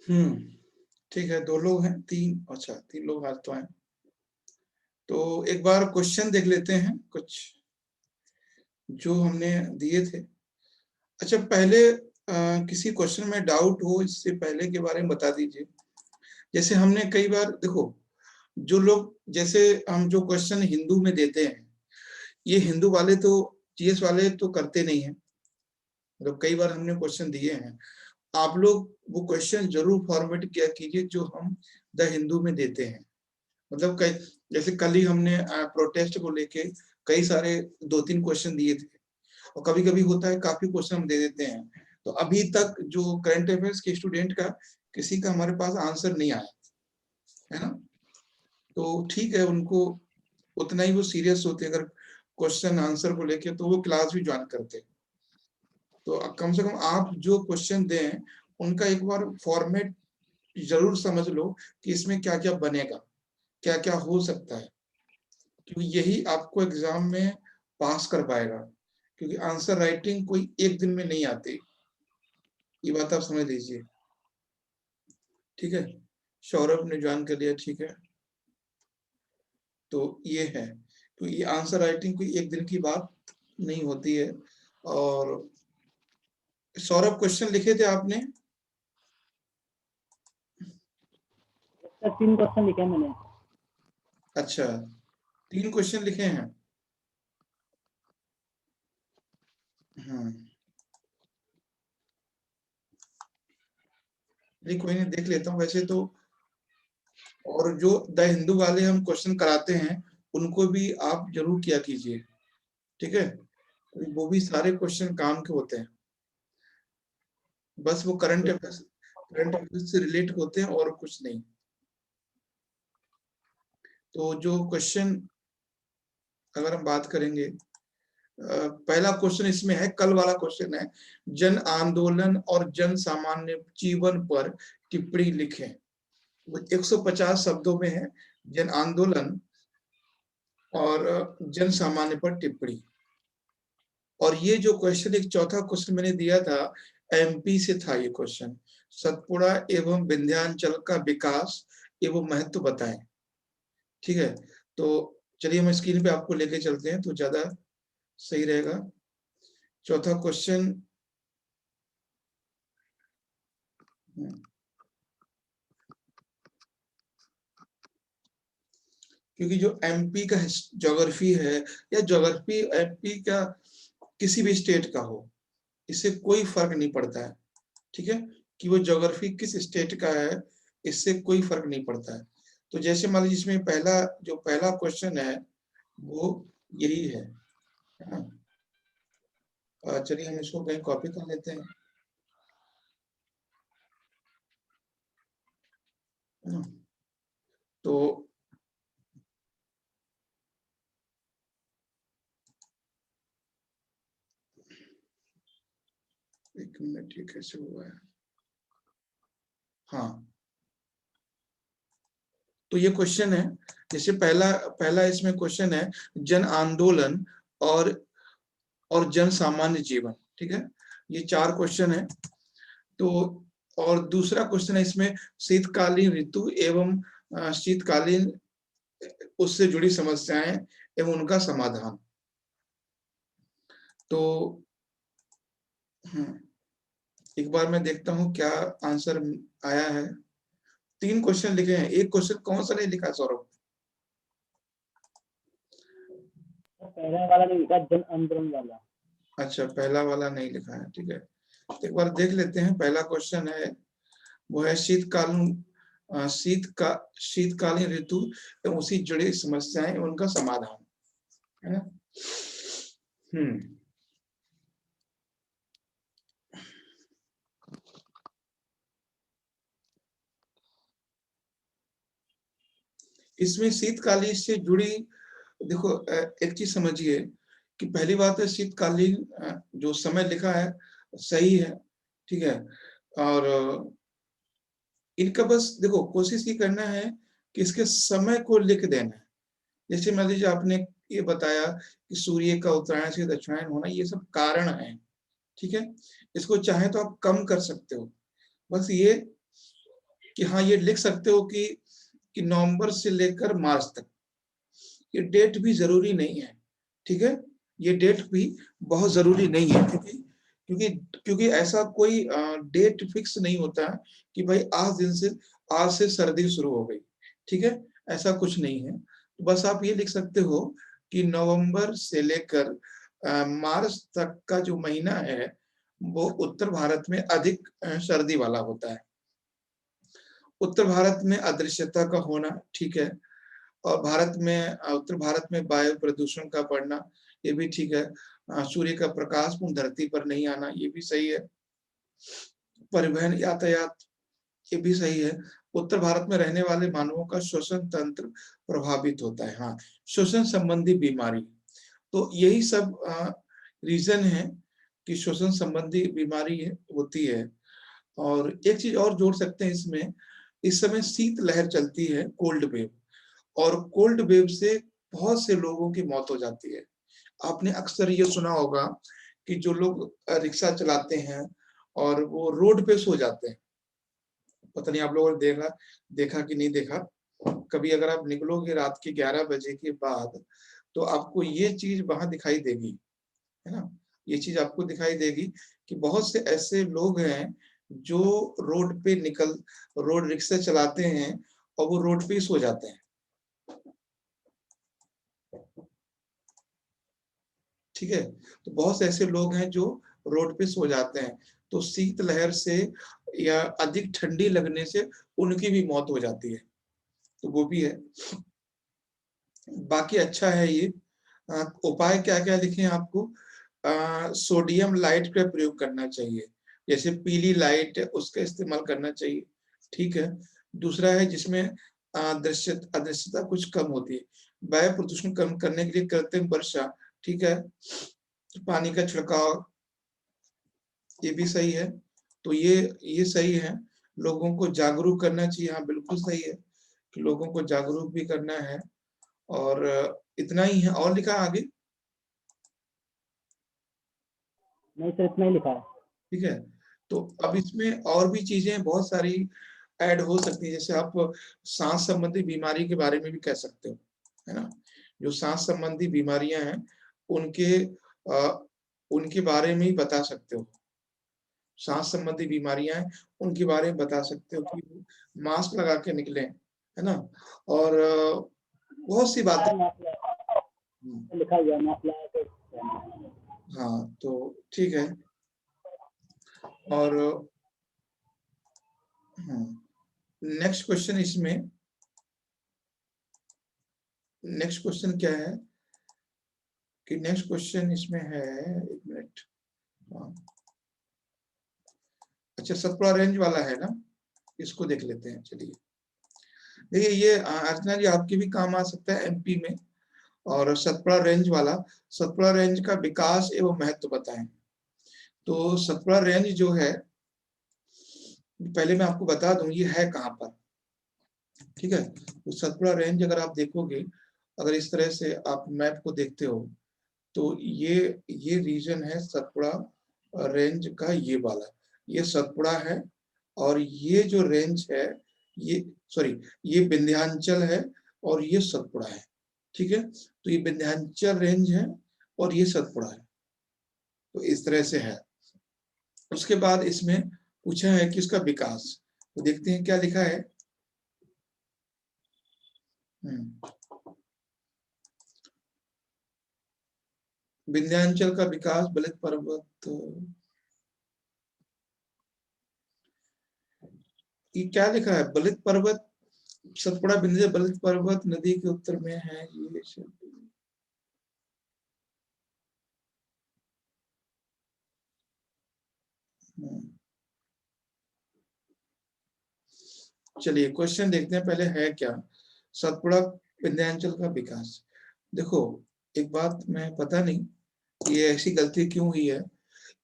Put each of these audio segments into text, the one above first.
ठीक है, 2 लोग हैं, 3, अच्छा 3 लोग आज तो आए। तो एक बार क्वेश्चन देख लेते हैं कुछ जो हमने दिए थे। अच्छा, पहले किसी क्वेश्चन में डाउट हो इससे पहले के बारे में बता दीजिए। जैसे हमने कई बार देखो, जो लोग जैसे हम जो क्वेश्चन हिंदू में देते हैं, ये हिंदू वाले तो जीएस वाले तो करते नहीं है। मतलब कई बार हमने क्वेश्चन दिए हैं, आप लोग वो क्वेश्चन जरूर फॉर्मेट किया कीजिए जो हम द हिंदू में देते हैं। मतलब कई, जैसे कल ही हमने प्रोटेस्ट को लेके कई सारे 2-3 क्वेश्चन दिए थे, और कभी कभी होता है काफी क्वेश्चन हम दे देते हैं। तो अभी तक जो करंट अफेयर्स के स्टूडेंट का किसी का हमारे पास आंसर नहीं आया है ना। तो ठीक है, उनको उतना ही वो सीरियस होते अगर क्वेश्चन आंसर को लेके, तो वो क्लास भी ज्वाइन करते। तो कम से कम आप जो क्वेश्चन दें उनका एक बार फॉर्मेट जरूर समझ लो कि इसमें क्या क्या बनेगा, क्या क्या हो सकता है, क्योंकि यही आपको एग्जाम में पास कर पाएगा। क्योंकि आंसर राइटिंग कोई एक दिन में नहीं आती, ये बात आप समझ लीजिए। ठीक है, सौरभ ने ज्वाइन कर लिया, ठीक है। तो ये है, तो ये आंसर राइटिंग कोई एक दिन की बात नहीं होती है। और सौरभ, क्वेश्चन लिखे थे आपने? 3 क्वेश्चन लिखे मैंने। अच्छा, 3 क्वेश्चन लिखे हैं। नहीं, कोई नहीं, देख लेता हूँ वैसे तो। और जो द हिंदू वाले हम क्वेश्चन कराते हैं उनको भी आप जरूर किया कीजिए, ठीक है। वो भी सारे क्वेश्चन काम के होते हैं, बस वो करंट अफेयर्स से रिलेट होते हैं और कुछ नहीं। तो जो क्वेश्चन अगर हम बात करेंगे, पहला क्वेश्चन इसमें है, कल वाला क्वेश्चन है, जन आंदोलन और जन सामान्य जीवन पर टिप्पणी लिखें। वो 150 शब्दों में है, जन आंदोलन और जन सामान्य पर टिप्पणी। और ये जो क्वेश्चन, एक चौथा क्वेश्चन मैंने दिया था, एमपी से था ये क्वेश्चन, सतपुड़ा एवं विंध्याचल का विकास एवं महत्व बताएं। ठीक है, तो चलिए हम स्क्रीन पे आपको लेके चलते हैं तो ज्यादा सही रहेगा। चौथा क्वेश्चन, क्योंकि जो एमपी का ज्योग्राफी है, या ज्योग्राफी एमपी का किसी भी स्टेट का हो, इससे कोई फर्क नहीं पड़ता है। ठीक है, कि वो ज्योग्राफी किस स्टेट का है, इससे कोई फर्क नहीं पड़ता है। तो जैसे मान लीजिए इसमें पहला क्वेश्चन है वो यही है ना। चलिए हम इसको कहीं कॉपी कर लेते हैं। तो एक मिनट, ये कैसे हुआ है? हाँ, तो ये क्वेश्चन है, जैसे पहला पहला इसमें क्वेश्चन है, जन आंदोलन और जन सामान्य जीवन। ठीक है, ये 4 क्वेश्चन है। तो और दूसरा क्वेश्चन है इसमें, शीतकालीन ऋतु एवं शीतकालीन उससे जुड़ी समस्याएं एवं उनका समाधान। तो एक बार मैं देखता हूं क्या आंसर आया है। 3 क्वेश्चन लिखे हैं, एक क्वेश्चन कौन सा नहीं लिखा सौरभ? पहला वाला नहीं लिखा, जन आंदोलन वाला। अच्छा, पहला वाला नहीं लिखा है, ठीक है। एक बार देख लेते हैं। पहला क्वेश्चन है, वो है शीतकालीन ऋतु एवं उसी जुड़ी समस्याएं उनका समाधान, है ना। इसमें शीतकालीन से जुड़ी, देखो एक चीज समझिए कि पहली बात है, शीतकालीन जो समय लिखा है सही है, ठीक है। और इनका बस देखो कोशिश ये करना है कि इसके समय को लिख देना है। जैसे मान लीजिए आपने ये बताया कि सूर्य का उत्तरायण से दक्षिणायन होना, ये सब कारण है, ठीक है। इसको चाहे तो आप कम कर सकते हो, बस ये कि हाँ ये लिख सकते हो कि नवंबर से लेकर मार्च तक, ये डेट भी जरूरी नहीं है, ठीक है, ये डेट भी बहुत जरूरी नहीं है, क्योंकि क्योंकि ऐसा कोई डेट फिक्स नहीं होता है कि भाई आज से सर्दी शुरू हो गई, ठीक है, ऐसा कुछ नहीं है। तो बस आप ये लिख सकते हो कि नवंबर से लेकर मार्च तक का जो महीना है वो उत्तर भारत में अधिक सर्दी वाला होता है। उत्तर भारत में अदृश्यता का होना, ठीक है, और उत्तर भारत में वायु प्रदूषण का बढ़ना, ये भी ठीक है। सूर्य का प्रकाश पूर्ण धरती पर नहीं आना, ये भी सही है। परिवहन यातायात, ये भी सही है। उत्तर भारत में रहने वाले मानवों का श्वसन तंत्र प्रभावित होता है, हाँ, श्वसन संबंधी बीमारी, तो यही सब रीजन है कि श्वसन संबंधी बीमारी होती है। और एक चीज और जोड़ सकते हैं इसमें, इस समय शीत लहर चलती है, कोल्ड वेव, और कोल्ड वेव से बहुत से लोगों की मौत हो जाती है। आपने अक्सर ये सुना होगा कि जो लोग रिक्शा चलाते हैं और वो रोड पे सो जाते हैं, पता नहीं आप लोगों ने देखा कि नहीं देखा। कभी अगर आप निकलोगे रात के 11 बजे के बाद तो आपको ये चीज वहां दिखाई देगी, है ना, ये चीज आपको दिखाई देगी कि बहुत से ऐसे लोग हैं जो रोड रिक्शा चलाते हैं और वो रोड पे ही सो जाते हैं, ठीक है। तो बहुत से ऐसे लोग हैं जो रोड पे सो जाते हैं, तो शीत लहर से या अधिक ठंडी लगने से उनकी भी मौत हो जाती है, तो वो भी है। बाकी अच्छा है ये। उपाय क्या क्या लिखे हैं आपको? सोडियम लाइट का प्रयोग करना चाहिए, जैसे पीली लाइट उसका इस्तेमाल करना चाहिए, ठीक है। दूसरा है जिसमें अदृश्यता कुछ कम होती है, वायु प्रदूषण कम करने के लिए कृत्रिम वर्षा, ठीक है, पानी का छिड़काव, ये भी सही है। तो ये सही है, लोगों को जागरूक करना चाहिए, हाँ बिल्कुल सही है कि लोगों को जागरूक भी करना है। और इतना ही है, और लिखा आगे? नहीं सर, इतना ही लिखा है। ठीक है, तो अब इसमें और भी चीजें बहुत सारी ऐड हो सकती है, जैसे आप सांस संबंधी बीमारी के बारे में भी कह सकते हो, है ना, जो सांस संबंधी बीमारियां हैं उनके उनके बारे में ही बता सकते हो, सांस संबंधी बीमारियां हैं उनके बारे में बता सकते हो कि मास्क लगा के निकले, है ना, और बहुत सी बातें। लिखा हुआ मास्क लगा के। हाँ तो ठीक है। और नेक्स्ट क्वेश्चन क्या है कि नेक्स्ट क्वेश्चन इसमें है, एक मिनट, हाँ, अच्छा सतपुड़ा रेंज वाला है ना, इसको देख लेते हैं, चलिए। देखिए ये अर्चना जी आपके भी काम आ सकता है एमपी में, और सतपुड़ा रेंज का विकास एवं महत्व बताएं। तो सतपुड़ा रेंज जो है, पहले मैं आपको बता दूं ये है कहाँ पर, ठीक है। तो सतपुड़ा रेंज अगर आप देखोगे, अगर इस तरह से आप मैप को देखते हो, तो ये रीजन है सतपुड़ा रेंज का, ये वाला, ये सतपुड़ा है, और ये जो रेंज है ये, सॉरी, ये विंध्याचल है और ये सतपुड़ा है, ठीक है। तो ये विंध्याचल रेंज है और ये सतपुड़ा है, तो इस तरह से है। उसके बाद इसमें पूछा है कि इसका विकास, तो देखते हैं क्या लिखा है। विंध्याचल का विकास बलित पर्वत, ये क्या लिखा है, बलित पर्वत, सतपुड़ा विंध्य बलित पर्वत नदी के उत्तर में है ये। चलिए क्वेश्चन देखते हैं, पहले है क्या सतपुड़ा विंध्याचल का विकास। देखो एक बात मैं पता नहीं ये ऐसी गलती क्यों हुई है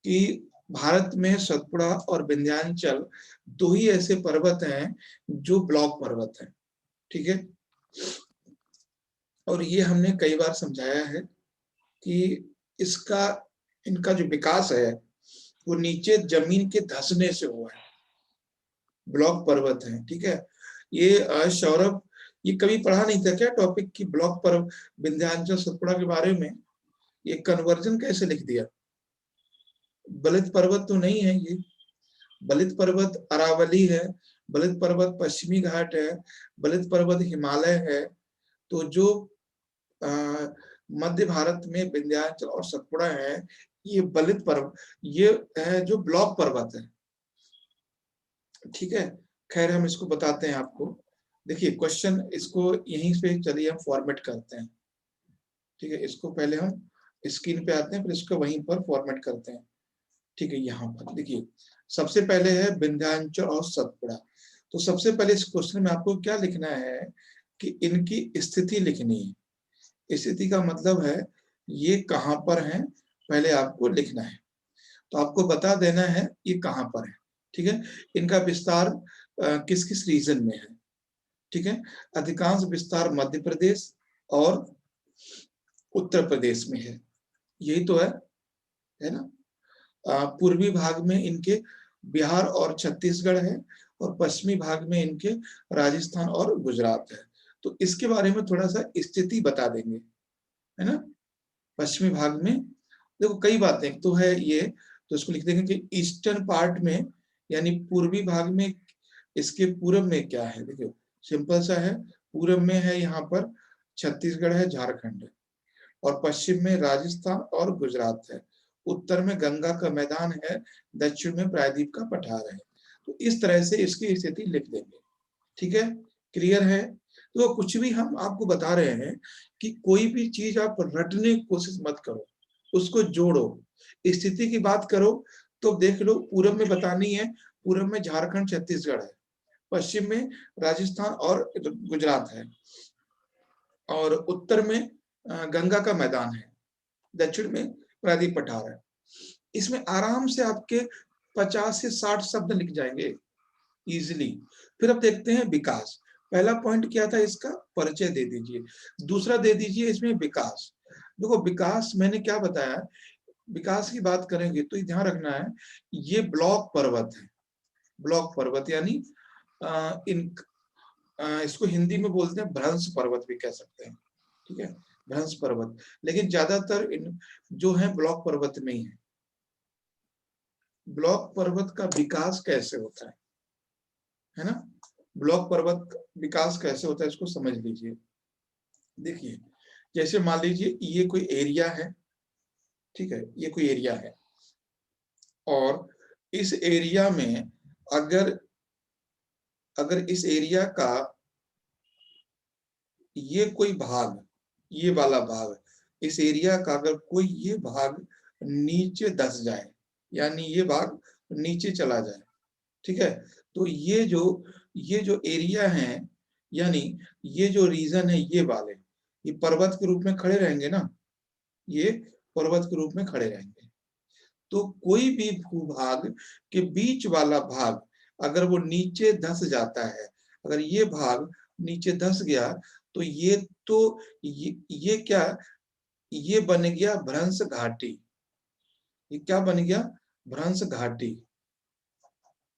कि भारत में सतपुड़ा और विंध्याचल दो ही ऐसे पर्वत हैं जो ब्लॉक पर्वत हैं, ठीक है। और ये हमने कई बार समझाया है कि इसका इनका जो विकास है वो नीचे जमीन के धंसने से हुआ है, ब्लॉक पर्वत हैं, ठीक है। ये सौरभ, ये कभी पढ़ा नहीं था क्या टॉपिक की ब्लॉक पर्वत विंध्याचल सतपुड़ा के बारे में? ये कन्वर्जन कैसे लिख दिया? बलित पर्वत तो नहीं है ये, बलित पर्वत अरावली है, बलित पर्वत पश्चिमी घाट है, बलित पर्वत हिमालय है। तो जो मध्य भारत में विंध्याचल और सतपुड़ा है, ये बलित पर्वत, ये है जो ब्लॉक पर्वत है, ठीक है। खैर हम इसको बताते हैं आपको। देखिए क्वेश्चन, इसको यहीं पे चलिए हम फॉर्मेट करते हैं, ठीक है। इसको पहले हम स्क्रीन पे आते हैं, फिर इसको वहीं पर फॉर्मेट करते हैं, ठीक है। यहाँ पर देखिए सबसे पहले है विंध्याचल और सतपुड़ा। तो सबसे पहले इस क्वेश्चन में आपको क्या लिखना है कि इनकी स्थिति लिखनी है। स्थिति का मतलब है ये कहां पर है, पहले आपको लिखना है। तो आपको बता देना है ये कहां पर है, ठीक है। इनका विस्तार किस किस रीजन में है, ठीक है। अधिकांश विस्तार मध्य प्रदेश और उत्तर प्रदेश में है, यही तो है ना। पूर्वी भाग में इनके बिहार और छत्तीसगढ़ है, और पश्चिमी भाग में इनके राजस्थान और गुजरात है। तो इसके बारे में थोड़ा सा स्थिति बता देंगे, है ना। पश्चिमी भाग में देखो कई बातें तो है ये, तो इसको लिख देंगे कि ईस्टर्न पार्ट में, यानी पूर्वी भाग में, इसके पूर्व में क्या है, देखो सिंपल सा है। पूर्व में है यहाँ पर छत्तीसगढ़ है, झारखंड है, और पश्चिम में राजस्थान और गुजरात है। उत्तर में गंगा का मैदान है, दक्षिण में प्रायद्वीप का पठार है। तो इस तरह से इसकी स्थिति लिख देंगे, ठीक है। क्लियर है। तो कुछ भी हम आपको बता रहे हैं कि कोई भी चीज आप रटने की कोशिश मत करो, उसको जोड़ो। स्थिति की बात करो तो देख लो, पूर्व में बतानी है, पूर्व में झारखंड छत्तीसगढ़ है, पश्चिम में राजस्थान और गुजरात है, और उत्तर में गंगा का मैदान है, दक्षिण में प्रायद्वीप पठार है। इसमें आराम से आपके 50 से 60 शब्द लिख जाएंगे इजिली। फिर अब देखते हैं विकास। पहला पॉइंट क्या था इसका, परिचय दे दीजिए। दूसरा दे दीजिए इसमें विकास। देखो विकास मैंने क्या बताया, विकास की बात करेंगे तो ध्यान रखना है ये ब्लॉक पर्वत है। ब्लॉक पर्वत यानी इसको हिंदी में बोलते हैं भ्रंश पर्वत भी कह सकते हैं, ठीक है, भ्रंश पर्वत। लेकिन ज्यादातर इन जो है ब्लॉक पर्वत में ही है। ब्लॉक पर्वत का विकास कैसे होता है ना। ब्लॉक पर्वत का विकास कैसे होता है इसको समझ लीजिए। देखिए जैसे मान लीजिए ये कोई एरिया है, ठीक है, ये कोई एरिया है, और इस एरिया में अगर अगर इस एरिया का ये कोई भाग, ये वाला भाग, इस एरिया का अगर कोई ये भाग नीचे धंस जाए, यानी ये भाग नीचे चला जाए, ठीक है, तो ये जो एरिया है, यानी ये जो रीजन है, ये वाले, ये पर्वत के रूप में खड़े रहेंगे ना, ये पर्वत के रूप में खड़े रहेंगे। तो कोई भी भूभाग के बीच वाला भाग अगर वो नीचे धंस जाता है, अगर ये भाग नीचे धंस गया, तो ये क्या, ये बन गया भ्रंश घाटी। ये क्या बन गया, भ्रंश घाटी।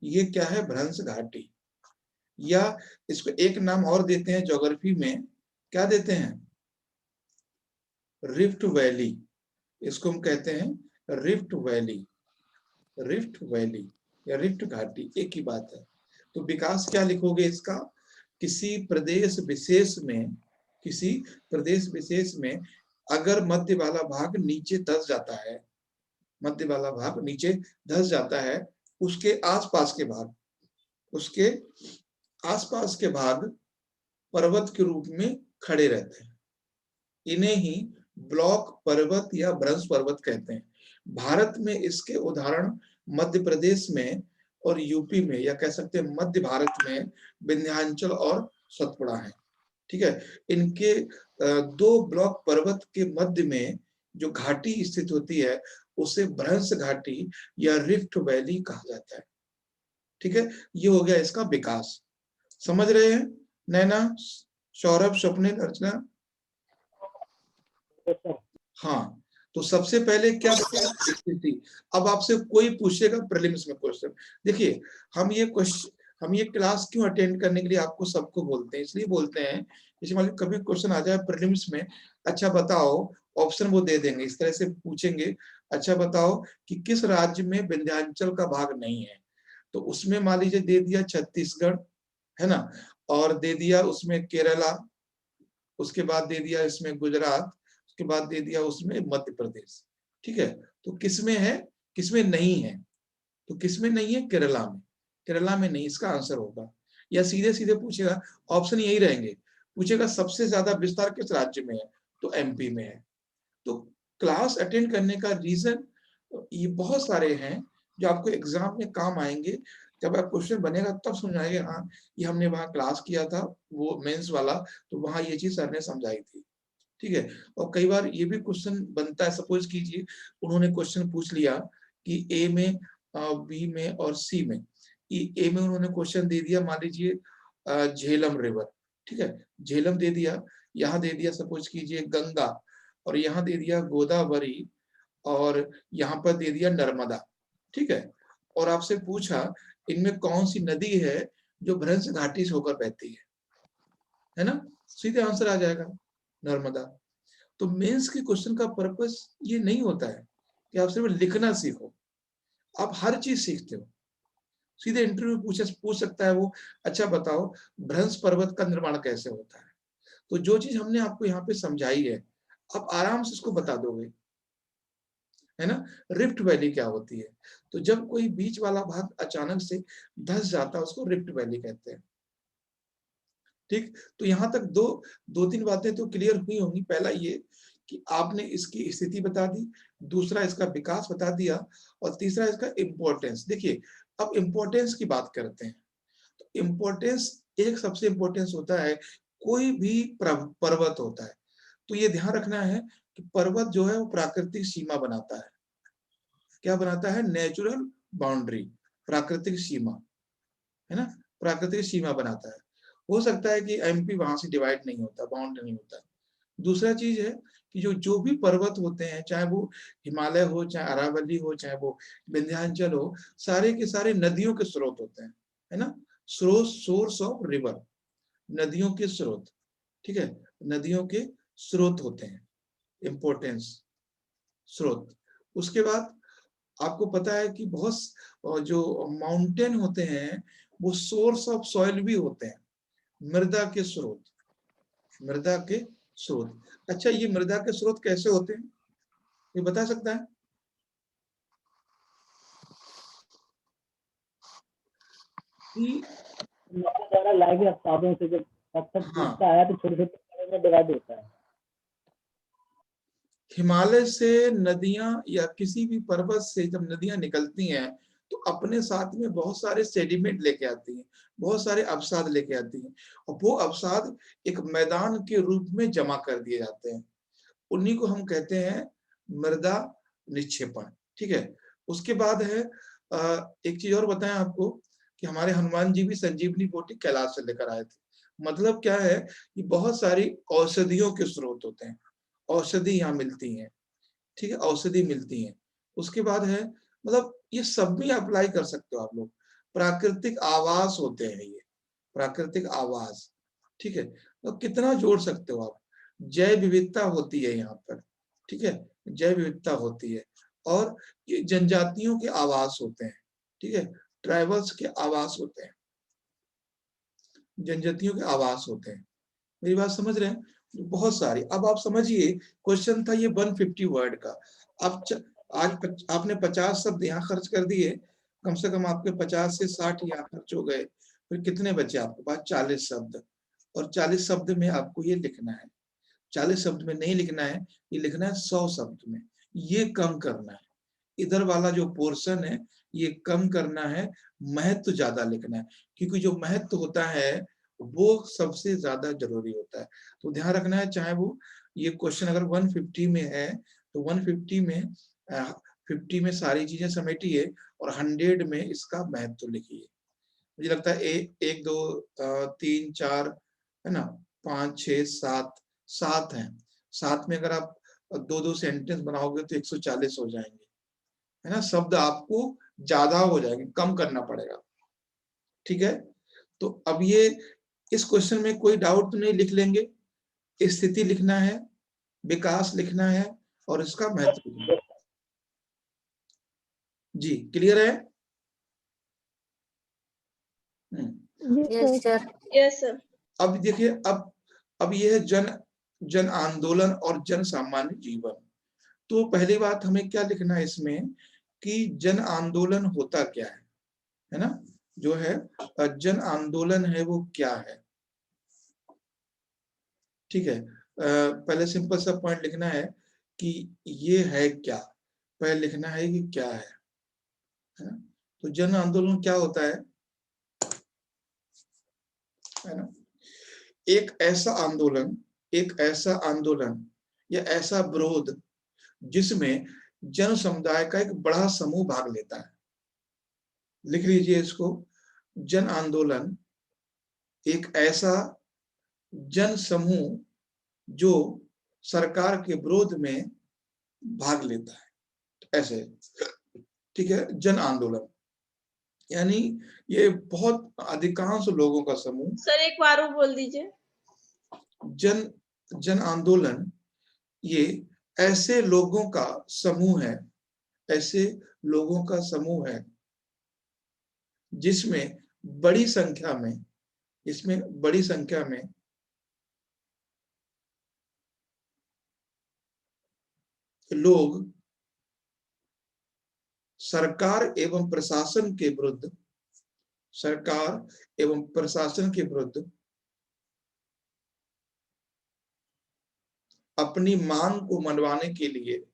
ये क्या है, भ्रंश घाटी। या इसको एक नाम और देते हैं ज्योग्राफी में, क्या देते हैं, रिफ्ट वैली। इसको हम कहते हैं रिफ्ट वैली, रिफ्ट वैली या रिफ्ट घाटी, एक ही बात है। तो विकास क्या लिखोगे इसका, किसी प्रदेश विशेष में, किसी प्रदेश विशेष में अगर मध्य वाला भाग नीचे धंस जाता है, मध्य वाला भाग नीचे धंस जाता है, उसके आसपास के भाग, उसके आसपास के भाग पर्वत के रूप में खड़े रहते हैं। इन्हें ही ब्लॉक पर्वत या भ्रंश पर्वत कहते हैं। भारत में इसके उदाहरण मध्य प्रदेश में और यूपी में, या कह सकते हैं मध्य भारत में विंध्याचल और सतपुड़ा है, ठीक है। इनके दो ब्लॉक पर्वत के मध्य में जो घाटी स्थित होती है उसे भ्रंश घाटी या रिफ्ट वैली कहा जाता है, ठीक है। ये हो गया इसका विकास। समझ रहे हैं नैना, सौरभ, स्वप्निल, अर्चना? हाँ, तो सबसे पहले क्या स्थिति। अब आपसे कोई पूछेगा प्रीलिम्स में क्वेश्चन, देखिए हम ये क्वेश्चन, हम ये क्लास क्यों अटेंड करने के लिए आपको सबको बोलते हैं, इसलिए बोलते हैं जैसे मान लो कभी क्वेश्चन आ जाए प्रीलिम्स में, अच्छा बताओ, ऑप्शन वो दे देंगे, इस तरह से पूछेंगे, अच्छा बताओ कि किस राज्य में विंध्याचल का भाग नहीं है, तो उसमें मान लीजिए दे दिया छत्तीसगढ़, है ना, और दे दिया उसमें केरला, उसके बाद दे दिया इसमें गुजरात, उसके बाद दे दिया उसमें मध्य प्रदेश। ठीक है, तो किसमें है, किसमें नहीं है, तो किसमें नहीं है, केरला में, केरला में नहीं, इसका आंसर होगा। या सीधे सीधे पूछेगा, ऑप्शन यही रहेंगे, पूछेगा सबसे ज्यादा विस्तार किस राज्य में है, तो एमपी में है। तो क्लास अटेंड करने का रीजन ये बहुत सारे हैं जो आपको एग्जाम में काम आएंगे। जब आप क्वेश्चन बनेगा तब समझ आएगा, हाँ ये हमने वहाँ क्लास किया था, वो मेंस वाला, तो वहाँ ये चीज सर ने समझाई थी। ठीक है, और कई बार ये भी क्वेश्चन बनता है, सपोज कीजिए उन्होंने क्वेश्चन पूछ लिया कि ए में, बी में और सी में, ए में उन्होंने क्वेश्चन दे दिया मान लीजिए झेलम रिवर, ठीक है, झेलम दे दिया, यहाँ दे दिया सपोज कीजिए गंगा, और यहाँ दे दिया गोदावरी, और यहाँ पर दे दिया नर्मदा। ठीक है, और आपसे पूछा इनमें कौन सी नदी है जो भ्रंश घाटी से होकर बहती है ना, सीधे आंसर आ जाएगा, नर्मदा। तो मेंस के क्वेश्चन का पर्पस ये नहीं होता है कि आप सिर्फ लिखना सीखो, आप हर चीज सीखते हो। सीधे इंटरव्यू पूछ सकता है वो, अच्छा बताओ भ्रंश पर्वत का निर्माण कैसे होता है, तो जो चीज हमने आपको यहाँ पे समझाई है आप आराम से इसको बता दोगे, है ना। रिफ्ट वैली क्या होती है, तो जब कोई बीच वाला भाग अचानक से धंस जाता है उसको रिफ्ट वैली कहते हैं। ठीक, तो यहाँ तक दो तीन बातें तो क्लियर हुई होंगी। पहला ये कि आपने इसकी स्थिति बता दी, दूसरा इसका विकास बता दिया, और तीसरा इसका इम्पोर्टेंस। देखिए अब इम्पोर्टेंस की बात करते हैं, तो इम्पोर्टेंस, एक सबसे इम्पोर्टेंस होता है, कोई भी पर्वत होता है तो ये ध्यान रखना है कि पर्वत जो है वो प्राकृतिक सीमा बनाता है। क्या बनाता है, नेचुरल बाउंड्री, प्राकृतिक सीमा, है ना, प्राकृतिक सीमा बनाता है। हो सकता है कि एमपी वहां से डिवाइड नहीं होता, बाउंड नहीं होता। दूसरा चीज है कि जो जो भी पर्वत होते हैं, चाहे वो हिमालय हो, चाहे अरावली हो, चाहे वो विंध्याचल हो, सारे के सारे नदियों के स्रोत होते हैं, है ना, स्रोत, सोर्स ऑफ रिवर, नदियों के स्रोत। ठीक है, नदियों के स्रोत होते हैं, इंपॉर्टेंस, स्रोत। उसके बाद आपको पता है कि बहुत जो माउंटेन होते हैं वो सोर्स ऑफ सॉइल भी होते हैं, मृदा के स्रोत, मृदा के स्रोत। अच्छा ये मृदा के स्रोत कैसे होते हैं, ये बता सकता है कि, हमारे द्वारा लाए गए अवसादों से जब पत्थर हाँ, टूटता है तो छोटे छोटे टुकड़ों में डिवाइड होता है। हिमालय से नदियां या किसी भी पर्वत से जब नदियां निकलती हैं तो अपने साथ में बहुत सारे सेडिमेंट लेके आती हैं, बहुत सारे अवसाद लेके आती हैं, और वो अवसाद एक मैदान के रूप में जमा कर दिए जाते हैं, उन्हीं को हम कहते हैं मृदा निक्षेपण। ठीक है, उसके बाद है एक चीज और बताएं आपको कि हमारे हनुमान जी भी संजीवनी बूटी कैलाश से लेकर आए थे। मतलब क्या है कि बहुत सारी औषधियों के स्रोत होते हैं, औषधि यहाँ मिलती हैं, ठीक है, औषधि मिलती हैं। उसके बाद है, मतलब ये सब भी अप्लाई कर सकते हो आप लोग, प्राकृतिक आवास होते हैं ये, प्राकृतिक आवास। ठीक है, तो कितना जोड़ सकते हो आप, जैव विविधता होती है यहाँ पर, ठीक है, जैव विविधता होती है, और ये जनजातियों के आवास होते हैं, ठीक है, ट्राइबल्स के आवास होते हैं, जनजातियों के आवास होते हैं। मेरी बात समझ रहे हैं, बहुत सारी। अब आप समझिए, क्वेश्चन था ये 150 वर्ड का, आप आपने 50 शब्द यहाँ खर्च कर दिए, कम से कम आपके 50 से 60 यहाँ खर्च हो गए, फिर कितने बचे आपके पास, 40 शब्द, और 40 शब्द में आपको ये लिखना है, 40 शब्द में नहीं लिखना है, ये लिखना है 100 शब्द में, ये कम करना है, इधर वाला जो पोर्शन है ये कम करना है, महत्व ज्यादा लिखना है, क्योंकि जो महत्व होता है वो सबसे ज्यादा जरूरी होता है। तो ध्यान रखना है, चाहे वो ये क्वेश्चन अगर 150 में है तो 150 में 50 में सारी चीजें समेटिए और 100 में इसका महत्व लिखिए। मुझे लगता है एक दो तीन चार, है ना, 5 6 7, 7 है, 7 में अगर आप दो दो सेंटेंस बनाओगे तो 140 हो जाएंगे, है ना, शब्द आपको ज्यादा हो जाएंगे, कम करना पड़ेगा। ठीक है, तो अब ये इस क्वेश्चन में कोई डाउट नहीं, लिख लेंगे। स्थिति लिखना है, विकास लिखना है और इसका महत्व लिखना है। जी क्लियर है? Yes sir. Yes sir. अब देखिए, अब यह है जन आंदोलन और जन सामान्य जीवन। तो पहली बात हमें क्या लिखना है इसमें कि जन आंदोलन होता क्या है ना? जो है जन आंदोलन है वो क्या है? ठीक है, पहले सिंपल सा पॉइंट लिखना है कि ये है क्या, पहले लिखना है कि क्या है ना? तो जन आंदोलन क्या होता है ना? एक ऐसा आंदोलन या ऐसा विरोध जिसमें जन समुदाय का एक बड़ा समूह भाग लेता है। लिख लीजिए इसको, जन आंदोलन एक ऐसा जन समूह जो सरकार के विरोध में भाग लेता है, ऐसे। ठीक है, जन आंदोलन यानी ये बहुत अधिकांश लोगों का समूह। सर एक बार वो बोल दीजिए। जन आंदोलन ये ऐसे लोगों का समूह है, ऐसे लोगों का समूह है जिसमें बड़ी संख्या में लोग सरकार एवं प्रशासन के विरुद्ध अपनी मांग को मनवाने के लिए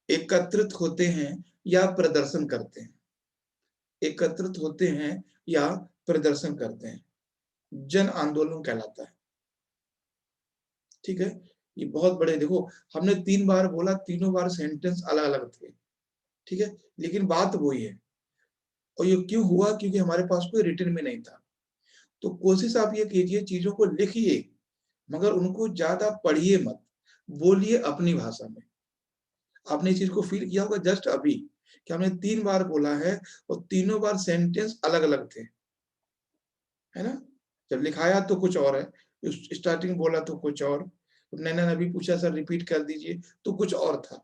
एकत्रित होते हैं या प्रदर्शन करते हैं, जन आंदोलन कहलाता है। ठीक है, ये बहुत बड़े, देखो हमने 3 बार बोला, तीनों बार सेंटेंस अलग अलग थे। ठीक है, लेकिन बात वही है। और ये क्यों हुआ? क्योंकि हमारे पास कोई रिटन में नहीं था। तो कोशिश आप ये कीजिए, चीजों को लिखिए मगर उनको ज्यादा पढ़िए मत, बोलिए अपनी भाषा में। आपने इस चीज को फील किया होगा जस्ट अभी कि हमने 3 बार बोला है और तीनों बार सेंटेंस अलग अलग थे, है ना? जब लिखाया तो कुछ और है, स्टार्टिंग बोला तो कुछ और, नैना ने अभी पूछा सर रिपीट कर दीजिए तो कुछ और था,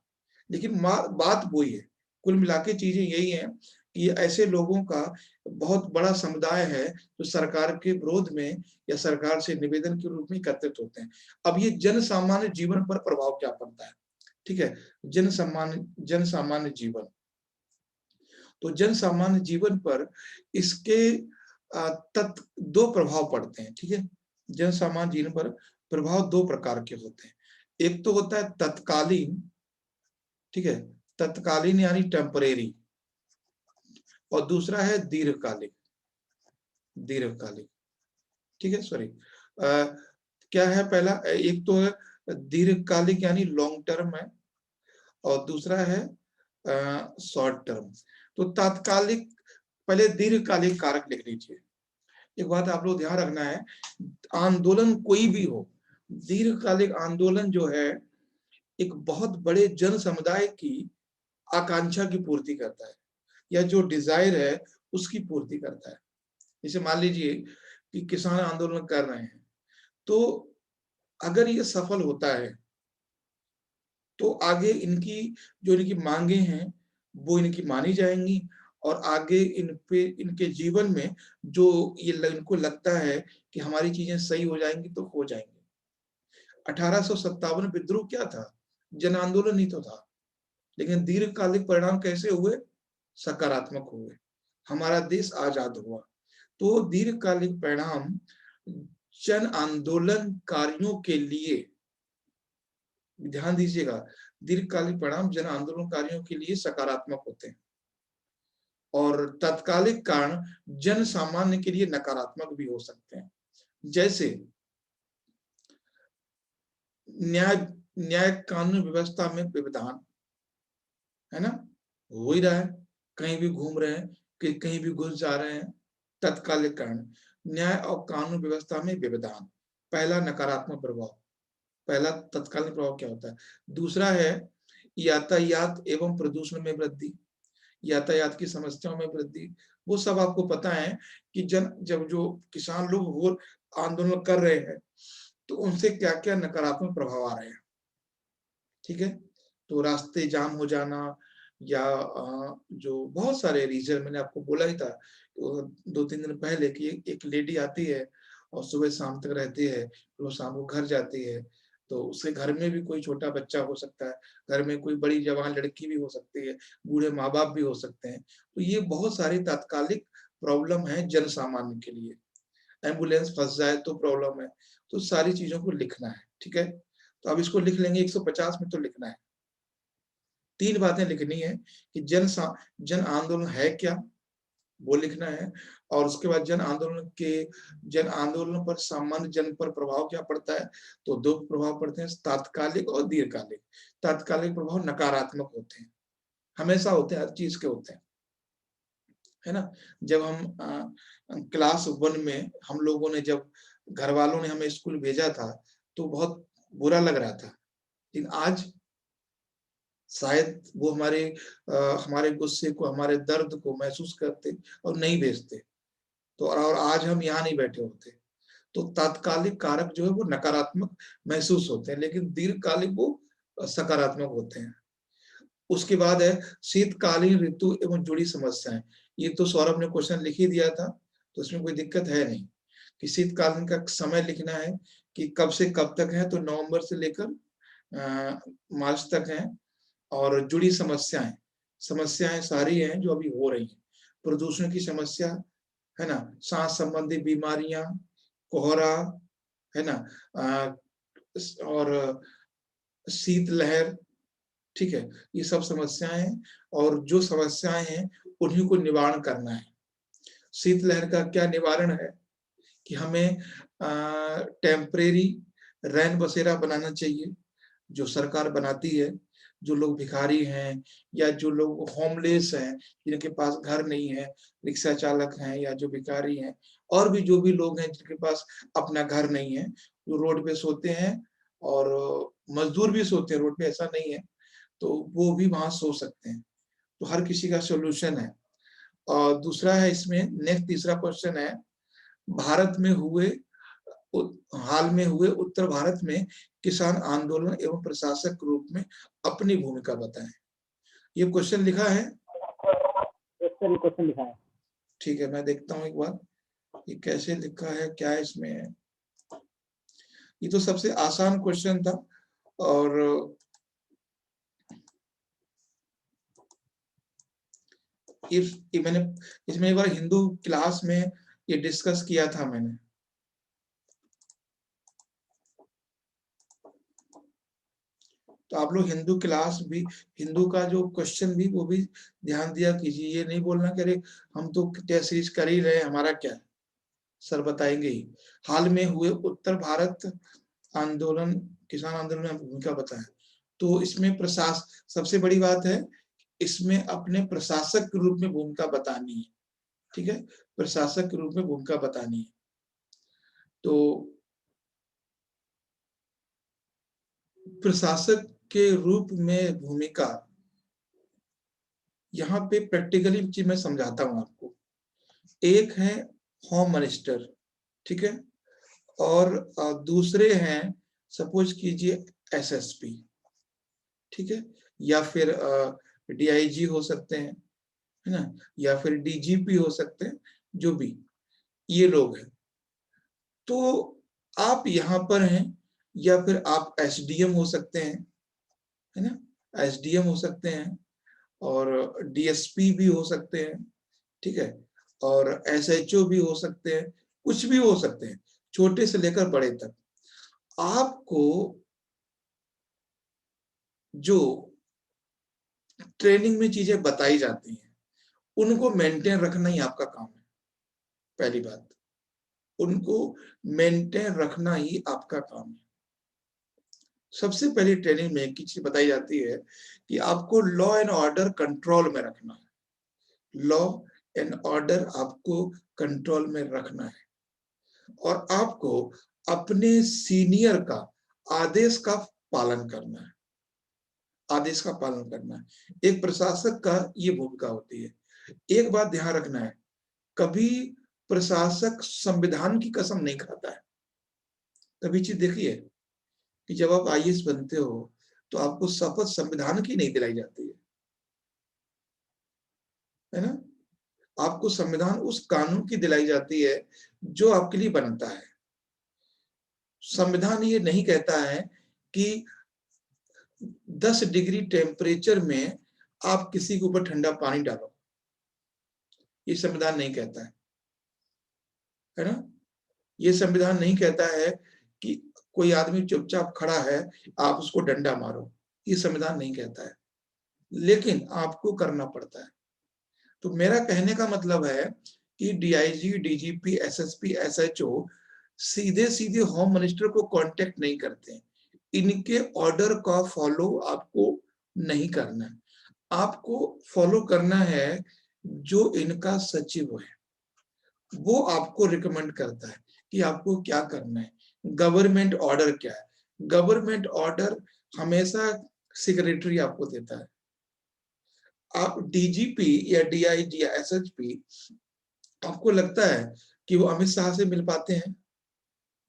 लेकिन बात वही है। कुल मिला के चीजें यही है कि ऐसे लोगों का बहुत बड़ा समुदाय है जो सरकार के विरोध में या सरकार से निवेदन के रूप में एकत्रित होते हैं। अब ये जन सामान्य जीवन पर प्रभाव क्या पड़ता है? ठीक है, जन सामान्य जीवन, तो जन सामान्य जीवन पर इसके दो प्रभाव पड़ते हैं। ठीक है, जन सामान्य जीवन पर प्रभाव 2 प्रकार के होते हैं। एक तो होता है तत्कालीन, ठीक है, तत्कालीन यानी टेम्परेरी, और दूसरा है दीर्घकालिक। ठीक है, सॉरी, क्या है पहला? एक तो है दीर्घकालिक यानी लॉन्ग टर्म है, और दूसरा है शॉर्ट टर्म। तो तात्कालिक, पहले दीर्घकालिक कारक लिख लीजिए। एक बात आप लोग ध्यान रखना है, आंदोलन कोई भी हो, दीर्घकालिक आंदोलन जो है एक बहुत बड़े जन समुदाय की आकांक्षा की पूर्ति करता है, या जो डिजायर है उसकी पूर्ति करता है। जैसे मान लीजिए कि किसान आंदोलन कर रहे हैं, तो अगर ये सफल होता है तो आगे इनकी मांगे हैं वो इनकी मानी जाएंगी, और आगे इनके जीवन में जो ये इनको लगता है कि हमारी चीजें सही हो जाएंगी तो हो जाएंगी। 1857 विद्रोह क्या था? जन आंदोलन ही तो था, लेकिन दीर्घकालिक परिणाम कैसे हुए? सकारात्मक हुए, हमारा देश आजाद हुआ। तो दीर्घकालिक परिणाम जन आंदोलनकारियों के लिए, ध्यान दीजिएगा, दीर्घकालिक परिणाम जन आंदोलनकारियों के लिए सकारात्मक होते हैं, और तत्कालिक कारण जन सामान्य के लिए नकारात्मक भी हो सकते हैं। जैसे न्याय कानून व्यवस्था में व्यवधान, है ना, हो ही रहा है, कहीं भी घूम रहे हैं कि कहीं भी घुस जा रहे हैं, तत्कालिक कारण। न्याय और कानून व्यवस्था में व्यवधान, पहला नकारात्मक प्रभाव, पहला तत्कालीन प्रभाव क्या होता है। दूसरा है यातायात एवं प्रदूषण में वृद्धि, यातायात की समस्याओं में वृद्धि, वो सब आपको पता है कि जब जो किसान लोग वो आंदोलन कर रहे हैं तो उनसे क्या-क्या नकारात्मक प्रभाव आ रहे हैं। ठीक है? तो रास्ते जाम हो जाना या जो बहुत सारे रीज़न मैंने आपको बोला ही था 2-3 दिन पहले कि एक लेडी आती है और सुबह शाम तक रहती है, फिर वो शाम को घर जाती है, तो उसके घर में भी कोई छोटा बच्चा हो सकता है, घर में कोई बड़ी जवान लड़की भी हो सकती है, बूढ़े माँ-बाप भी हो सकते हैं। तो ये बहुत सारी तात्कालिक प्रॉब्लम है जन सामान्य के लिए। एम्बुलेंस फँस जाए तो प्रॉब्लम है, तो सारी चीज़ों को लिखना है, ठीक है? तो अब इसको लिख लेंगे 150 में तो लिखना है। 3 बातें लिखनी है कि जन आंदोलन है क्या? वो लिखना है और उसके बाद जन आंदोलन पर सामान्य जन पर प्रभाव क्या पड़ता है? तो 2 प्रभाव पड़ते हैं तात्कालिक और दीर्घकालिक। तात्कालिक प्रभाव नकारात्मक होते हैं, हमेशा होते हैं, हर चीज़ के होते हैं, है ना? जब हम क्लास 1 में हम लोगों ने जब घरवालों ने हमें स्कूल भेजा था, तो बहुत बुरा लग रहा था। लेकिन आज शायद वो हमारे गुस्से को, हमारे दर्द को महसूस करते और नहीं भेजते। तो और आज हम यहाँ नहीं बैठे होते। तो तात्कालिक कारक जो है वो नकारात्मक महसूस होते हैं, लेकिन दीर्घकालिक वो सकारात्मक होते हैं। उसके बाद है शीतकालीन ऋतु एवं जुड़ी समस्याएं। ये तो सौरभ ने क्वेश्चन लिख ही दिया था, तो इसमें कोई दिक्कत है नहीं कि शीतकालीन का समय लिखना है कि कब से कब तक है, तो नवंबर से लेकर मार्च तक है। और जुड़ी समस्याएं समस्याएं सारी हैं जो अभी हो रही हैं। प्रदूषण की समस्या है ना, सांस संबंधी बीमारियां, कोहरा है ना, और शीतलहर, ठीक है, ये सब समस्याएं हैं और जो समस्याएं हैं उन्हीं को निवारण करना है। शीतलहर का क्या निवारण है कि हमें टेम्परेरी रैन बसेरा बनाना चाहिए, जो सरकार बनाती है। जो लोग भिखारी हैं या जो लोग होमलेस हैं, जिनके पास घर नहीं है, रिक्शा चालक हैं या जो भिखारी हैं, और भी जो भी लोग हैं जिनके पास अपना घर नहीं है, जो रोड पे सोते हैं और मजदूर भी सोते हैं रोड पे, ऐसा नहीं है, तो वो भी वहाँ सो सकते हैं। तो हर किसी का सॉल्यूशन है। और दूसरा है इसमें नेक्स्ट तीसरा क्वेश्चन है, भारत में हुए हाल में हुए उत्तर भारत में किसान आंदोलन एवं प्रशासक के रूप में अपनी भूमिका बताएं। ये क्वेश्चन लिखा है? क्वेश्चन लिखा है। ठीक है, मैं देखता हूँ एक बार ये कैसे लिखा है, क्या इसमें है। ये तो सबसे आसान क्वेश्चन था और मैंने इसमें एक बार हिंदू क्लास में ये डिस्कस किया था मैंने। तो आप लोग हिंदू क्लास भी, हिंदू का जो क्वेश्चन भी वो भी ध्यान दिया कीजिए। ये नहीं बोलना कि अरे हम तो टेस्ट सीरीज कर ही रहे, हमारा क्या, सर बताएंगे ही। हाल में हुए उत्तर भारत आंदोलन, किसान आंदोलन में भूमिका बताएं। तो इसमें सबसे बड़ी बात है, इसमें अपने प्रशासक के रूप में भूमिका बतानी है, ठीक है, प्रशासक के रूप में भूमिका बतानी है। तो प्रशासक के रूप में भूमिका, यहाँ पे प्रैक्टिकली चीज मैं समझाता हूं आपको। एक है होम मिनिस्टर, ठीक है, और दूसरे हैं सपोज कीजिए एसएसपी, ठीक है, या फिर डीआईजी हो सकते हैं, है ना, या फिर डीजीपी हो सकते हैं, जो भी ये लोग हैं। तो आप यहाँ पर हैं या फिर आप एसडीएम हो सकते हैं, है ना, एसडीएम हो सकते हैं और डीएसपी भी हो सकते हैं, ठीक है, और एसएचओ भी हो सकते हैं, कुछ भी हो सकते हैं, छोटे से लेकर बड़े तक। आपको जो ट्रेनिंग में चीजें बताई जाती हैं उनको मेंटेन रखना ही आपका काम है। पहली बात, उनको मेंटेन रखना ही आपका काम है। सबसे पहली ट्रेनिंग में एक चीज बताई जाती है कि आपको लॉ एंड ऑर्डर कंट्रोल में रखना है। लॉ एंड ऑर्डर आपको कंट्रोल में रखना है और आपको अपने सीनियर का आदेश का पालन करना है। आदेश का पालन करना है। एक प्रशासक का ये भूमिका होती है। एक बात ध्यान रखना है, कभी प्रशासक संविधान की कसम नहीं खाता है। कभी चीज देखिए कि जब आप आईएएस बनते हो तो आपको शपथ संविधान की नहीं दिलाई जाती है ना? आपको संविधान उस कानून की दिलाई जाती है जो आपके लिए बनता है। संविधान ये नहीं कहता है कि 10 डिग्री टेम्परेचर में आप किसी के ऊपर ठंडा पानी डालो, ये संविधान नहीं कहता है ना? ये संविधान नहीं कहता है कि कोई आदमी चुपचाप खड़ा है आप उसको डंडा मारो, ये संविधान नहीं कहता है, लेकिन आपको करना पड़ता है। तो मेरा कहने का मतलब है कि डीआईजी, डीजीपी, एसएसपी, एसएचओ सीधे सीधे होम मिनिस्टर को कांटेक्ट नहीं करते। इनके ऑर्डर का फॉलो आपको नहीं करना है। आपको फॉलो करना है जो इनका सचिव है, वो आपको रिकमेंड करता है कि आपको क्या करना है। गवर्नमेंट ऑर्डर क्या है? गवर्नमेंट ऑर्डर हमेशा सेक्रेटरी आपको देता है। आप डीजीपी या डीआईजी या एसएचपी, आपको लगता है कि वो अमित शाह से मिल पाते हैं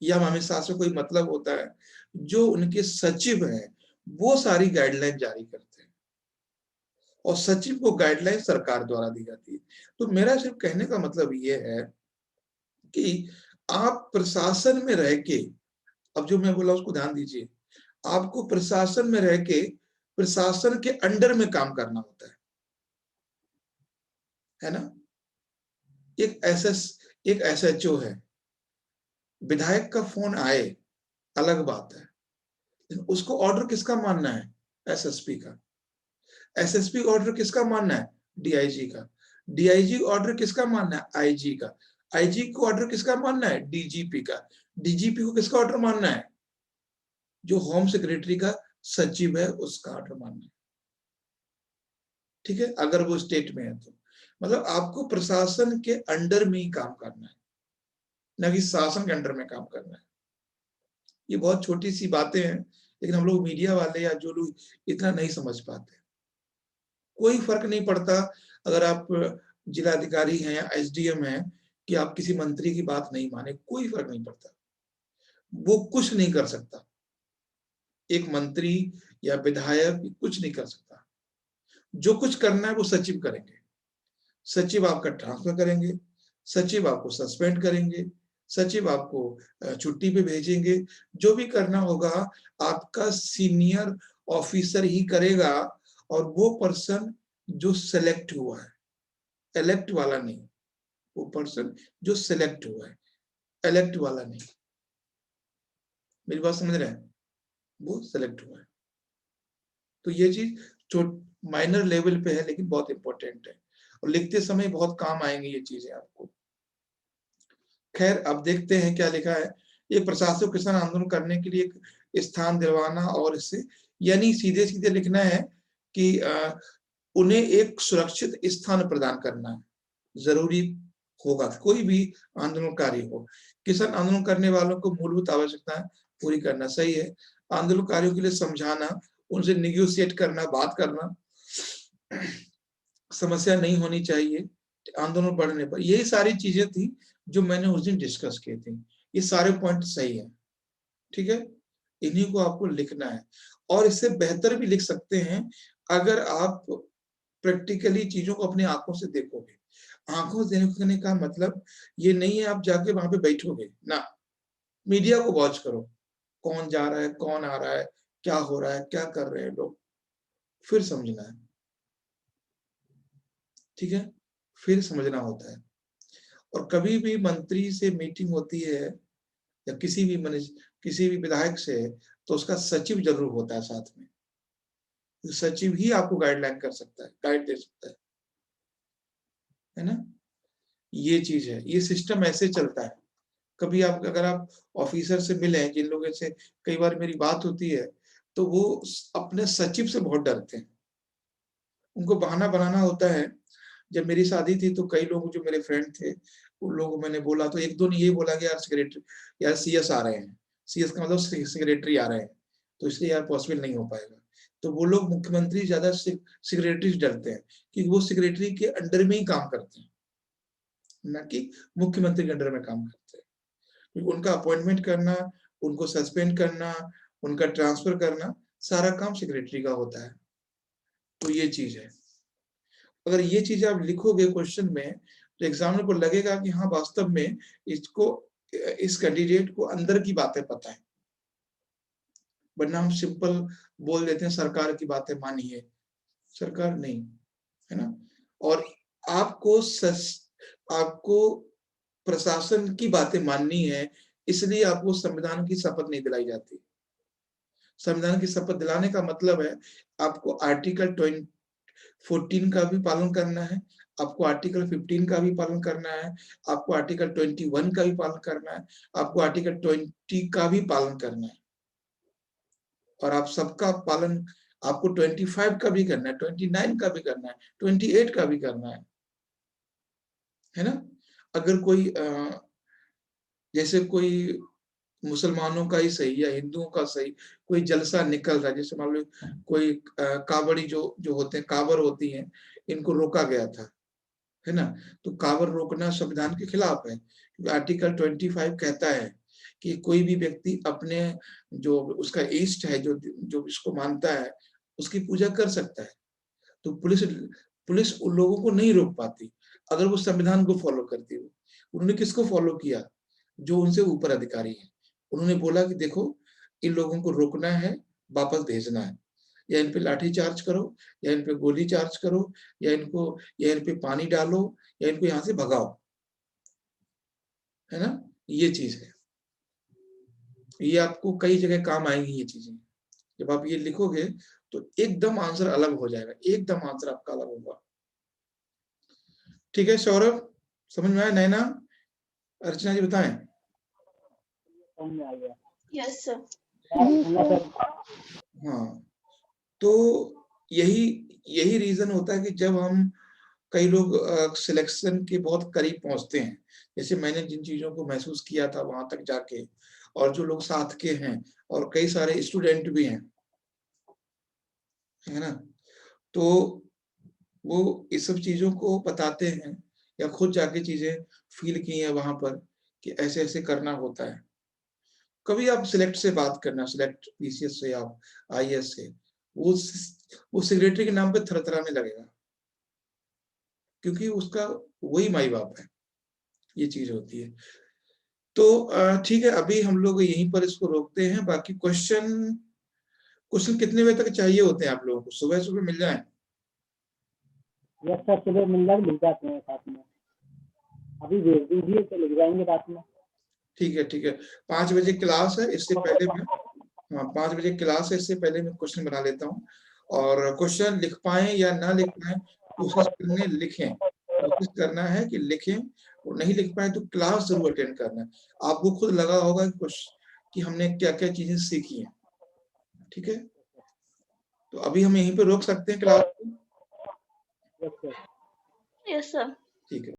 या अमित शाह से कोई मतलब होता है? जो उनके सचिव हैं वो सारी गाइडलाइन जारी करते हैं और सचिव को गाइडलाइन सरकार द्वारा दी जाती है। तो मेरा सिर्फ कहने का मतलब ये है कि आप प्रशासन में रह के, अब जो मैं बोला उसको ध्यान दीजिए, आपको प्रशासन में रह के प्रशासन के अंडर में काम करना होता है ना? एक एसएचओ है, विधायक का फोन आए अलग बात है, लेकिन उसको ऑर्डर किसका मानना है? एसएसपी का। एसएसपी ऑर्डर किसका मानना है? डीआईजी का। डीआईजी ऑर्डर किसका मानना है? आईजी का। आईजी को ऑर्डर किसका मानना है? डीजीपी का। डीजीपी को किसका ऑर्डर मानना है? जो होम सेक्रेटरी का सचिव है उसका ऑर्डर मानना है। ठीक है, अगर वो स्टेट में है तो। मतलब आपको प्रशासन के अंडर में ही काम करना है, न कि शासन के अंडर में काम करना है। ये बहुत छोटी सी बातें हैं, लेकिन हम लोग मीडिया वाले या जो लोग इतना नहीं समझ पाते। कोई फर्क नहीं पड़ता अगर आप जिलाधिकारी हैं या एसडीएम हैं कि आप किसी मंत्री की बात नहीं माने, कोई फर्क नहीं पड़ता। वो कुछ नहीं कर सकता, एक मंत्री या विधायक कुछ नहीं कर सकता। जो कुछ करना है वो सचिव करेंगे। सचिव आपका ट्रांसफर करेंगे, सचिव आपको सस्पेंड करेंगे, सचिव आपको छुट्टी पे भेजेंगे। जो भी करना होगा आपका सीनियर ऑफिसर ही करेगा, और वो पर्सन जो सेलेक्ट हुआ है, इलेक्ट वाला नहीं, वो पर्सन जो सेलेक्ट हुआ है, इलेक्ट वाला नहीं। मेरी बात समझ रहे हैं? वो सेलेक्ट हुआ है। तो ये चीज माइनर लेवल पे है लेकिन बहुत इंपॉर्टेंट है, और लिखते समय बहुत काम आएंगे ये चीजें आपको। खैर, अब देखते हैं क्या लिखा है। एक प्रशासक किसान आंदोलन करने के लिए एक स्थान दिलवाना, और इससे यानी सीधे सीधे लिखना है कि उन्हें एक सुरक्षित स्थान प्रदान करना है जरूरी होगा। कोई भी आंदोलनकारी हो, किसान आंदोलन करने वालों को मूलभूत आवश्यकताएं पूरी करना, सही है। आंदोलनकारियों के लिए समझाना, उनसे निगोशिएट करना, बात करना, समस्या नहीं होनी चाहिए आंदोलन बढ़ने पर। यही सारी चीजें थी जो मैंने उस दिन डिस्कस किए थे। ये सारे पॉइंट सही है, ठीक है। इन्हीं को आपको लिखना है, और इससे बेहतर भी लिख सकते हैं अगर आप प्रैक्टिकली चीजों को अपनी आंखों से देखोगे। आंखों से देखने का मतलब ये नहीं है आप जाके वहां पे बैठोगे ना, मीडिया को वॉच करो, कौन जा रहा है, कौन आ रहा है, क्या हो रहा है, क्या कर रहे हैं लोग, फिर समझना है, ठीक है, फिर समझना होता है। और कभी भी मंत्री से मीटिंग होती है या किसी भी विधायक से, तो उसका सचिव जरूर होता है साथ में। सचिव ही आपको गाइडलाइन कर सकता है, गाइड दे सकता है ना। ये चीज है, ये सिस्टम ऐसे चलता है। कभी आप अगर आप ऑफिसर से मिले, जिन लोगों से कई बार मेरी बात होती है, तो वो अपने सचिव से बहुत डरते हैं। उनको बहाना बनाना होता है। जब मेरी शादी थी तो कई लोग जो मेरे फ्रेंड थे, उन लोगों को मैंने बोला, तो एक दो ने यही बोला कि यार सेक्रेटरी, यार सीएस आ रहे हैं, सीएस का मतलब सेक्रेटरी आ रहे हैं, तो इसलिए यार पॉसिबल नहीं हो पाएगा। तो वो लोग मुख्यमंत्री ज्यादा सेक्रेटरी डरते हैं, क्योंकि वो सेक्रेटरी के अंडर में ही काम करते हैं, ना कि मुख्यमंत्री के अंडर में काम करते हैं। क्योंकि उनका अपॉइंटमेंट करना, उनको सस्पेंड करना, उनका ट्रांसफर करना, सारा काम सेक्रेटरी का होता है। तो ये चीज है। अगर ये चीज आप लिखोगे क्वेश्चन में, तो एग्जामिनर को लगेगा कि हाँ वास्तव में इस कैंडिडेट को अंदर की बातें पता है, वरना हम सिंपल बोल देते हैं सरकार की बातें मानिए, सरकार नहीं, है ना। और आपको प्रशासन की बातें माननी है, इसलिए आपको संविधान की शपथ नहीं दिलाई जाती। संविधान की शपथ दिलाने का मतलब है आपको आर्टिकल 14 का भी पालन करना है, आपको आर्टिकल 15 का भी पालन करना है, आपको आर्टिकल 21 का भी पालन करना है, आपको आर्टिकल 20 का भी पालन करना है, और आप सबका पालन आपको 25 का भी करना है, 29 का भी करना है, 28 का भी करना है ना। अगर कोई जैसे कोई मुसलमानों का ही सही या हिंदुओं का सही कोई जलसा निकल रहा है, जैसे मान लो कोई कावड़ी जो होते हैं, कावर होती हैं, इनको रोका गया था, है ना। तो कावर रोकना संविधान के खिलाफ है, क्योंकि आर्टिकल 25 कहता है कि कोई भी व्यक्ति अपने जो उसका इष्ट है, जो इसको मानता है, उसकी पूजा कर सकता है। तो पुलिस उन लोगों को नहीं रोक पाती अगर वो संविधान को फॉलो करती हो। उन्होंने किसको फॉलो किया? जो उनसे ऊपर अधिकारी है। उन्होंने बोला कि देखो, इन लोगों को रोकना है, वापस भेजना है, या इन पे लाठी चार्ज करो, या इन पे गोली चार्ज करो, या इन पे पानी डालो, या इनको यहाँ से भगाओ, है ना। ये चीज है, ये आपको कई जगह काम आएंगी ये चीजें। जब आप ये लिखोगे तो एकदम आंसर अलग हो जाएगा, एकदम आंसर आपका अलग होगा। ठीक है सौरभ, समझ में आया? नैना, अर्चना जी बताएं। समझ में आ गया। Yes sir. हाँ, तो यही रीजन होता है कि जब हम कई लोग सिलेक्शन के बहुत करीब पहुंचते हैं, जैसे मैंने जिन चीजों को महसूस किया था वहां तक जाके, और जो लोग साथ के हैं और कई सारे स्टूडेंट भी हैं, है ना, तो वो इस सब चीजों को बताते हैं या खुद जाके चीजें फील की हैं वहां पर कि ऐसे ऐसे करना होता है। कभी आप सिलेक्ट से बात करना, सिलेक्ट पीसीएस से, आप आईएएस से, वो सेक्रेटरी के नाम पे थरथराने लगेगा, क्योंकि उसका वही माई बाप है। ये चीज होती है। तो ठीक है, अभी हम लोग यहीं पर इसको रोकते हैं। बाकी क्वेश्चन कितने बजे तक चाहिए होते हैं आप लोगों को? सुबह सुबह मिल जाए? यस सर, सुबह मिल जाते हैं साथ में। अभी भेज दीजिए तो लिख जाएंगे रात में। ठीक है, ठीक है। 5 बजे क्लास है, इससे पहले मैं 5 बजे क्लास है, इससे पहले मैं क्वेश्चन बना लेता हूँ। और क्वेश्चन लिख पाए या ना लिख पाए, कोशिश करना है कि लिखें, और नहीं लिख पाए तो क्लास जरूर अटेंड करना है। आपको खुद लगा होगा कि हमने क्या क्या चीजें सीखी हैं। ठीक है, तो अभी हम यहीं पे रोक सकते हैं क्लास को। Yes sir. Yes sir. ठीक है।